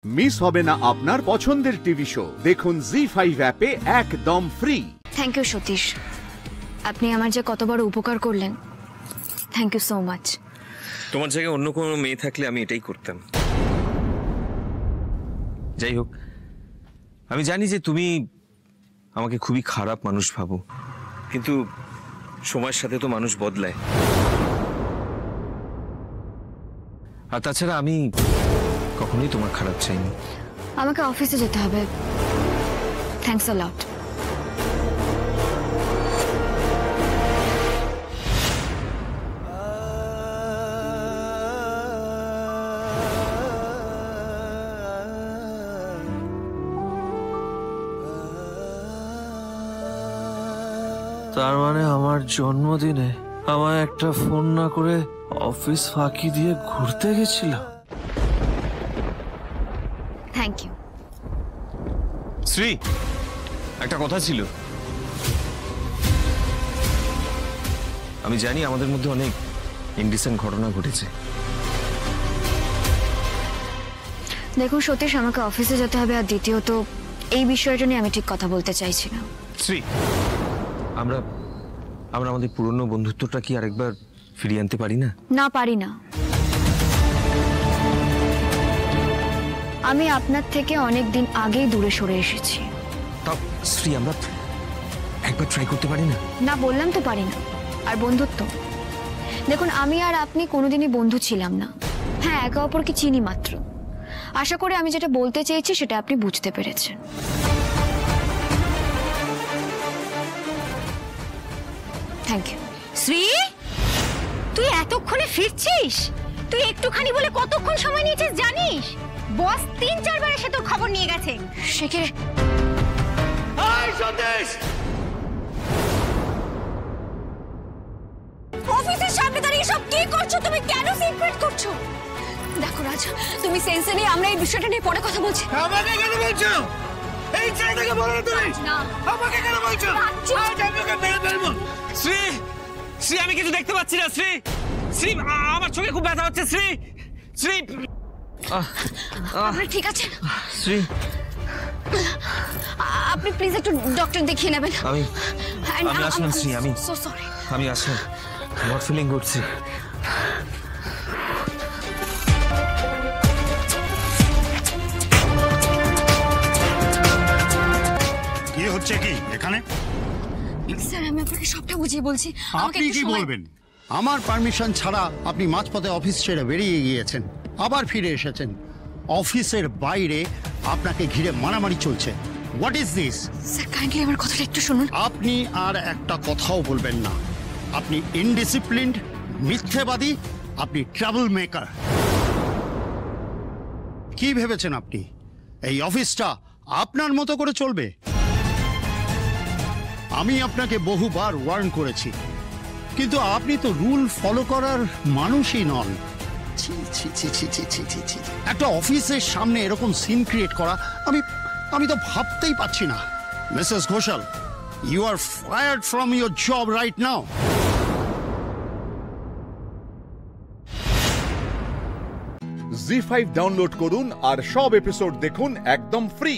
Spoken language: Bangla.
মিস হবে না আপনার পছন্দের টিভি শো। দেখুন জি5 অ্যাপে একদম ফ্রি। থ্যাংক ইউ সতীশ, আপনি আমার যে কত বড় উপকার করলেন, থ্যাংক ইউ সো মাচ। তোমার জায়গায় অন্য কোনো মেয়ে থাকলে আমি এটাই করতাম। যাই হোক, আমি জানি যে তুমি আমাকে খুবই খারাপ মানুষ ভাবো, কিন্তু সময়ের সাথে তো মানুষ বদলায়। আর তাছাড়া আমি কখনোই তোমার খারাপ চাইনি। আমাকে অফিসে যেতে হবে, থ্যাঙ্কস আ লট। তার মানে আমার জন্মদিনে আমায় একটা ফোন না করে অফিস ফাঁকি দিয়ে ঘুরতে গেছিল। Thank you. শ্রী, একটা কথা ছিল। আমি জানি আমাদের মধ্যে অনেক ইনডিসেন্ট ঘটনা ঘটেছে। দেখুন সতীশ, আমাকে অফিসে যেতে হবে, আর দ্বিতীয়ত এই বিষয়টা নিয়ে আমি ঠিক কথা বলতে চাইছি না। শ্রী, আমরা আমাদের পুরনো বন্ধুত্বটা কি আরেকবার ফিরিয়ে আনতে পারি না? না, পারি না। আমি আপনার থেকে অনেক দিন আগেই দূরে সরে এসেছি। তাও শ্রী, আমরা একবার ট্রাই করতে পারি না? না, বললাম তো পারি না। আর বন্ধুত্ব, দেখুন আমি আর আপনি কোনোদিনই বন্ধু ছিলাম না। হ্যাঁ, একে অপরকে চিনি মাত্র। আশা করি আমি যেটা বলতে চেয়েছি সেটা আপনি বুঝতে পেরেছেন। Thank you. শ্রী, তুই এতক্ষণে ফিরছিস? তুই একটুখানি বলে কতক্ষণ সময় নিয়েছিস জানিস? বস 3-4 বার এসে তোর খবর নিয়ে গেছে। সে কি রে? হাই সতীশ! অফিসের সামনে দাঁড়িয়ে সব কি করছো তুমি? কেন সিক্রেট করছো? দেখো রাজ, তুমি সেন্সে নেই, আমরা এই বিষয়টা নিয়ে পরে কথা বলছি। আমাকে কেন বলছো? এই ছেলেটাকে বলো না তুমি। না, আমাকে কেন বলছো? আজ আমি ওকে মেরে ফেলবো। শ্রী, শ্রী, আমি কিছু দেখতে পাচ্ছি না। শ্রী, শ্রী, আমার চোখে খুব ব্যথা হচ্ছে। শ্রী, শ্রী, আপনি ঠিক আছেন? শ্রী, আপনি প্লিজ একটু ডক্টর দেখিয়ে নেবেন। আমি আসলাম শ্রী, সো সরি। আমি আসলাম। Not feeling good Shree. কি হচ্ছে কি এখানে? স্যার, আমি আপনাকে সবটা বুঝিয়ে বলছি। আপনি কি বলবেন? আমার পারমিশন ছাড়া আপনি মাঝপথে অফিস ছেড়ে বেরিয়ে গিয়েছেন, আবার ফিরে এসেছেন। অফিসের বাইরে আপনাকে ঘিরে মারামারি চলছে। What is this? Sir, kindly আমার কথাটা একটু শুনুন। আপনি আর একটা কথাও বলবেন না। আপনি ইনডিসিপ্লিনড, মিথ্যেবাদী, আপনি ট্রাবল মেকার। কি ভেবেছেন আপনি এই অফিসটা আপনার মতো করে চলবে? আমি আপনাকে বহুবার ওয়ার্ন করেছি, কিন্তু আপনি তো রুল ফলো করার মানুষই নন। ছি ছি ছি ছি ছি ছি ছি ছি। একটা অফিসের সামনে এরকম সিন ক্রিয়েট করা আমি তো ভাবতেই পাচ্ছি না। Mrs Ghoshal, you are fired from your job right now. Zee five download করুন আর সব এপিসোড দেখুন একদম ফ্রি।